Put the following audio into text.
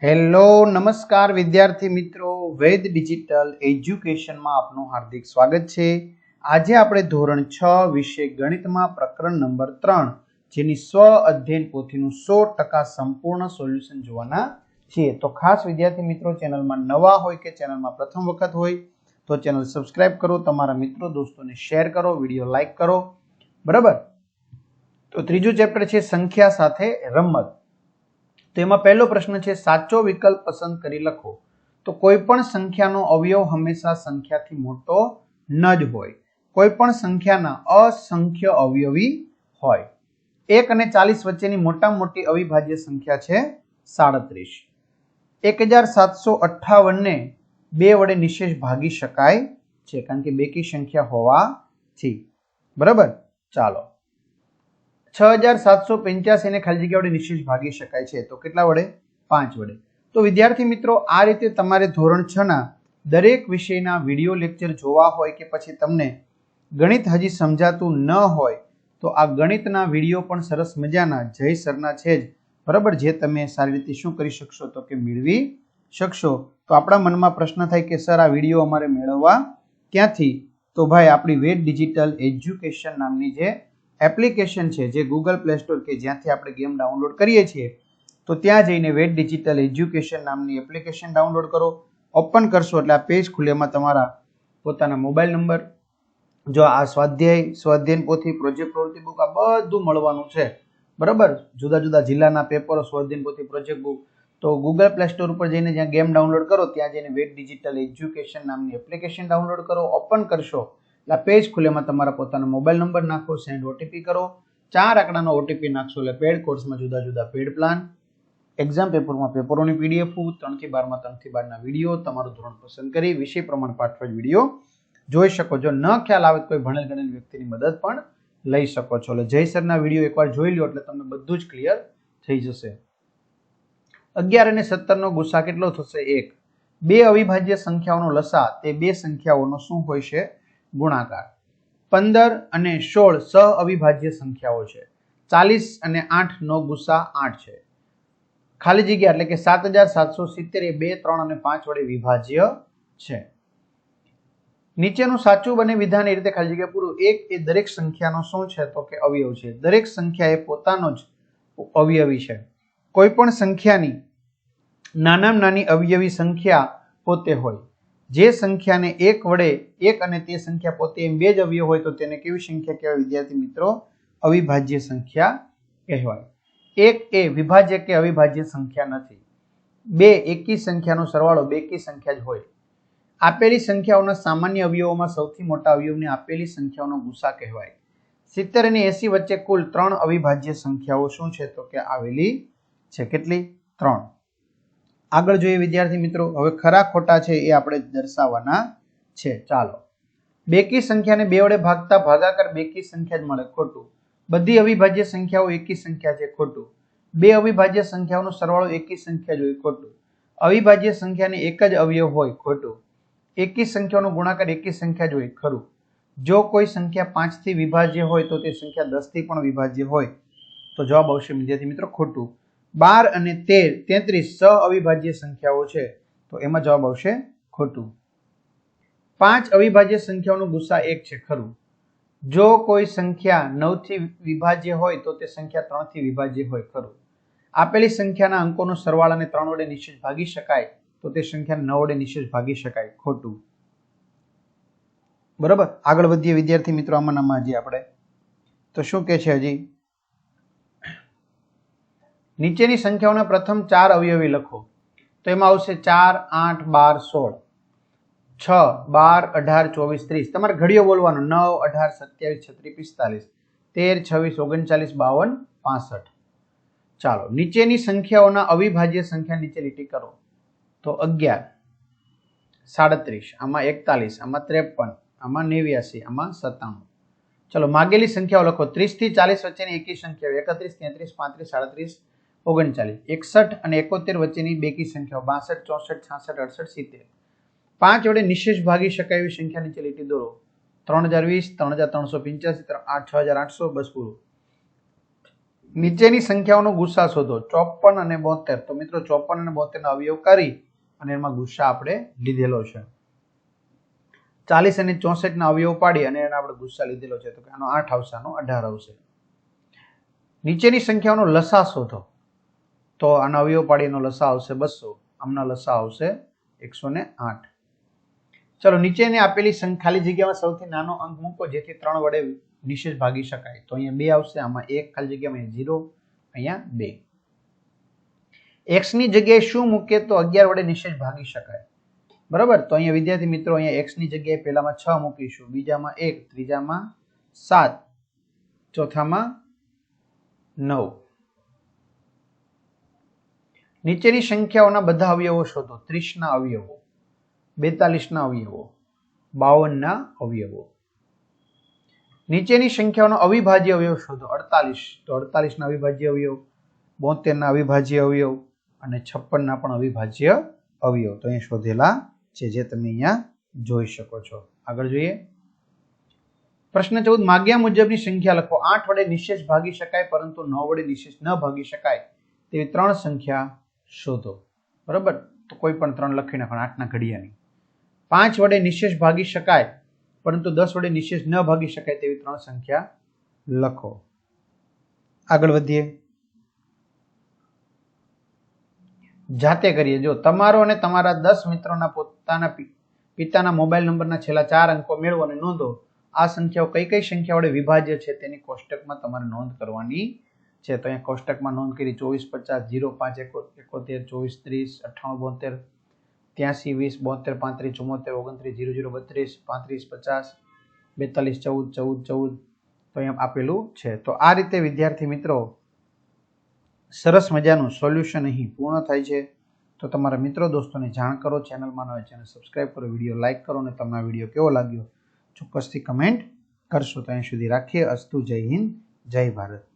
Hello નમસ્કાર વિદ્યાર્થી મિત્રો, વેદ ડિજિટલ એજ્યુકેશનમાં આપનું હાર્દિક સ્વાગત છે। આજે આપણે ધોરણ 6 વિષય ગણિતમાં પ્રકરણ નંબર 3 જેની સ્વ અધ્યયન પોથીનું 100% સંપૂર્ણ સોલ્યુશન જોવાના છીએ। તો ખાસ વિદ્યાર્થી મિત્રો, ચેનલમાં નવા હોય કે ચેનલમાં પ્રથમ વખત હોય તો ચેનલ સબસ્ક્રાઇબ કરો, તમારા મિત્રો દોસ્તોને શેર કરો, વિડીયો લાઈક કરો, બરાબર। તો ત્રીજું ચેપ્ટર છે સંખ્યા સાથે રમત। તો એમાં પહેલો પ્રશ્ન છે સાચો વિકલ્પ પસંદ કરી લખો। તો કોઈ પણ સંખ્યાનો અવયવ હંમેશા સંખ્યાથી મોટો ન જ હોય, કોઈ પણ સંખ્યાના અસંખ્ય અવયવી હોય। 1 અને 40 વચ્ચેની મોટામાં મોટી અવિભાજ્ય સંખ્યા છે 37। 1758 ને 2 વડે નિશેષ ભાગી શકાય છે, કારણ કે બેકી સંખ્યા હોવાથી, બરાબર। ચાલો, 6785 ને ખાલી જગ્યા વડે નિશેષ ભાગી શકાય છે, તો કેટલા વડે? 5 વડે। તો વિદ્યાર્થી મિત્રો, આ રીતે તમારે ધોરણ 6 ના દરેક વિષયના વિડીયો લેક્ચર જોવા હોય કે પછી તમને ગણિત હજી સમજાતું ન હોય તો આ ગણિતના વિડીયો પણ સરસ મજાના જય સરના છે જ, બરાબર, જે તમે સારી રીતે શું કરી શકશો તો કે મેળવી શકશો। તો આપણા મનમાં પ્રશ્ન થાય કે સર આ વિડીયો અમારે મેળવવા ક્યાંથી? તો ભાઈ, આપણી વેદ ડિજિટલ એજ્યુકેશન નામની જે એપ્લિકેશન છે, જે ગૂગલ પ્લે સ્ટોર કે જ્યાંથી આપણે ગેમ ડાઉનલોડ કરીએ છીએ, તો ત્યાં જઈને વેદ ડિજિટલ એજ્યુકેશન નામની એપ્લિકેશન ડાઉનલોડ કરો। ઓપન કરશો એટલે આ પેજ ખુલે, એમાં તમારા પોતાના મોબાઈલ નંબર, જો આ સ્વાધ્યાયન પોથી, પ્રોજેક્ટ પ્રવૃત્તિ બુક, આ બધું મળવાનું છે, બરાબર। જુદા જુદા જિલ્લાના પેપરો, સ્વાધ્યાયન પોથી, પ્રોજેક્ટ બુક। તો ગૂગલ પ્લે સ્ટોર ઉપર જઈને જ્યાં ગેમ ડાઉનલોડ કરો ત્યાં જઈને વેદ ડિજિટલ એજ્યુકેશન નામની એપ્લિકેશન ડાઉનલોડ કરો। ઓપન કરશો એટલે પેજ ખુલે, એમાં તમારા પોતાના મોબાઈલ નંબર નાખો, સેન્ડ ઓટીપી કરો, 4 આંકડાનો ઓટીપી નાખશો એટલે પેડ કોર્સમાં જુદા જુદા પેડ પ્લાન, એક્ઝામ પેપરમાં પેપરોની પીડીએફ, 3 થી 12 માં 3 થી 12 ના વિડીયો, તમારું ધોરણ પસંદ કરી વિષય પ્રમાણે પાઠવાજ વિડીયો જોઈ શકો છો। ન ખ્યાલ આવે કોઈ ભણેલ ગણેલ વ્યક્તિની મદદ પણ લઈ શકો છો। એટલે જય સરના વિડીયો એકવાર જોઈ લો એટલે તમને બધું જ ક્લિયર થઈ જશે। 11 અને 17 નો ગુસા કેટલો થશે? 1। બે અવિભાજ્ય સંખ્યાઓનો લસા તે બે સંખ્યાઓનો શું હોય છે? ગુણાકાર। 15 અને 16 સહ અવિભાજ્ય સંખ્યાઓ છે। 40 અને 8 નો ગુસા 8 છે। ખાલી જગ્યા એટલે કે 7770 એ 2, 3 અને 5 વડે વિભાજ્ય છે। નીચેનું સાચું બને વિધાન એ રીતે ખાલી જગ્યા પૂરું। 1 એ દરેક સંખ્યાનો શું છે તો કે અવયવ છે। દરેક સંખ્યા એ પોતાનો જ અવયવી છે। કોઈ પણ સંખ્યાની નાનામાં નાની અવયવી સંખ્યા પોતે હોય, જે સંખ્યાને 1 વડે 1 અને તે સંખ્યા પોતે એમ 2 જ અવયવ હોય તો તેને કેવી સંખ્યા કહેવાય વિદ્યાર્થી મિત્રો? અવિભાજ્ય સંખ્યા કહેવાય। 1 એ વિભાજ્ય કે અવિભાજ્ય સંખ્યા નથી। 2 એકી સંખ્યાનો સરવાળો બેકી સંખ્યા જ હોય। આપેલી સંખ્યાઓના સામાન્ય અવયવોમાં સૌથી મોટા અવયવને આપેલી સંખ્યાઓનો ગુસા કહેવાય। 70 અને 80 વચ્ચે કુલ 3 અવિભાજ્ય સંખ્યાઓ શું છે તો કે આવેલી છે। કેટલી? 3। આગળ જોઈએ વિદ્યાર્થી મિત્રો, હવે ખરા ખોટા છે એ આપણે દર્શાવવાના છે। ચાલો, બેકી સંખ્યાને 2 વડે ભાગતા ભાગાકાર બેકી સંખ્યા જ મળે, ખોટું। બધી અવિભાજ્ય સંખ્યાઓ એકી સંખ્યા છે, ખોટું। બે અવિભાજ્ય સંખ્યાઓનો સરવાળો એકી સંખ્યા જ હોય, ખોટું। અવિભાજ્ય સંખ્યાને એક જ અવયવ હોય, ખોટું। એકી સંખ્યાનો ગુણાકાર એકી સંખ્યા જ હોય, ખરું। જો કોઈ સંખ્યા 5 થી વિભાજ્ય હોય તો તે સંખ્યા 10 થી પણ વિભાજ્ય હોય, તો જવાબ આવશે વિદ્યાર્થી મિત્રો ખોટું। 12 અને 33 સહ અવિભાજ્ય સંખ્યાઓ છે, તો એમાં જવાબ આવશે ખોટું। 5 અવિભાજ્ય સંખ્યાઓનો ગુસા 1 છે, ખરું। જો કોઈ સંખ્યા 9 થી વિભાજ્ય હોય તો તે સંખ્યા 3 થી વિભાજ્ય હોય, ખરું। આપેલી સંખ્યાના અંકોનો સરવાળાને 3 વડે નિશેષ ભાગી શકાય તો તે સંખ્યાને 9 વડે નિશેષ ભાગી શકાય, ખોટું, બરાબર। આગળ વધીએ વિદ્યાર્થી મિત્રો, આમાં હજી આપણે તો શું કે છે હજી? નીચેની સંખ્યાઓના પ્રથમ 4 અવયવી લખો। તો એમાં આવશે 4, 8, 12, 16, 6, 12, 18, 24, 30। તમારે ઘડિયો બોલવાનો, 9, 18, 27, 36, 45, 13, 26, 39, 52, 65। ચાલો, નીચેની સંખ્યાઓના અવિભાજ્ય સંખ્યા નીચે લીટી કરો। તો 11, 37, આમાં 41, આમાં 53, આમાં 89, આમાં 97। ચલો, માગેલી સંખ્યાઓ લખો। 30 થી 40 વચ્ચેની એકી સંખ્યાઓ 31, 33, 35, 37, 39, 61 અને 71 વચ્ચેની બેકી સંખ્યાઓ 62, 64, 66, 68, 70। 5 વડે નિશેષ ભાગી શકાય એવી સંખ્યા નીચે લીટી દોરો। 3020, 3385, 6800, બસ પૂરું। નીચેની સંખ્યાઓનો ગુસ્સા શોધો. 54 અને 72. તો મિત્રો 54 અને 72 ના અવયવ કરી અને એમાં ગુસ્સા આપણે લીધેલો છે. 40 અને 64 ના અવયવ પાડી અને એના આપણે ગુસ્સા લીધેલો છે. તો આનો 8 આવશે, આનો 18 આવશે. નીચેની સંખ્યાઓનો લસા શોધો. તો આનો અવયવ પાડી એનો લસા આવશે 200. આમના લસા આવશે 108. ચલો નીચેની આપેલી ખાલી જગ્યામાં સૌથી નાનો અંક મૂકો જેથી 3 વડે નિશેષ ભાગી શકાય. તો અહીંયા 2 આવશે, આમાં 1 ખાલી જગ્યામાં 0, અહીંયા 2. x ની જગ્યાએ શું મૂકે તો 11 વડે નિશેષ ભાગી શકાય. બરાબર. તો અહીંયા વિદ્યાર્થી મિત્રો અહીંયા x ની જગ્યાએ પહેલામાં 6 મૂકીશું, બીજામાં 1, ત્રીજામાં 7, ચોથામાં 9. નીચેની સંખ્યાઓના બધા અવયવો શોધો. 30 ના અવયવો, 42 ના અવયવો, 52 ના અવયવો. નીચેની સંખ્યાઓનો અવિભાજ્ય અવયવ શોધો. 48. તો 48 ના અવિભાજ્ય અવયવ, 72 ના અવિભાજ્ય અવયવ અને 56 ના પણ અવિભાજ્ય અવયવ. તો અહીંયા શોધેલા છે જે તમે અહીંયા જોઈ શકો છો. આગળ જોઈએ. પ્રશ્ન 14. માગ્યા મુજબની સંખ્યા લખો. 8 વડે નિશેષ ભાગી શકાય પરંતુ 9 વડે નિશેષ ન ભાગી શકાય તેવી 3 સંખ્યા શોધો. બરાબર. તો કોઈ પણ 3 લખી નાખો 8 ના ઘડિયાની. 5 વડે નિશેષ ભાગી શકાય પરંતુ 10 વડે નિશેષ ન ભાગી શકાય તેવી 3 સંખ્યા લખો. આગળ વધીએ. જાતે કરીએ. જો તમારો અને તમારા 10 મિત્રોના પોતાના પિતાના મોબાઈલ નંબરના છેલ્લા 4 અંકો મેળવો અને નોંધો. આ સંખ્યાઓ કઈ કઈ સંખ્યા વડે વિભાજ્ય છે તેની કોષ્ટકમાં તમારે નોંધ કરવાની છે. તો અહીંયા કોષ્ટકમાં નોંધ કરી 24, 50, 0, 5, 71, 24, 30, 98, 72, 83, 20, 72, 33, 34, 29, 32, 35, 50, 42, 14, 14, 14. તો અહીંયા આપેલું છે. તો આ રીતે વિદ્યાર્થી મિત્રો સરસ મજાનું સોલ્યુશન અહીં પૂર્ણ થાય છે. તો તમારા મિત્રો દોસ્તોને જાણ કરો. ચેનલમાં ન હોય ચેનલ સબસ્ક્રાઇબ કરો, વિડીયો લાઇક કરો અને તમને આ વિડીયો કેવો લાગ્યો ચોક્કસથી કમેન્ટ કરશો. તો અહીં સુધી રાખીએ. અસ્તુ. જય હિન્દ, જય ભારત.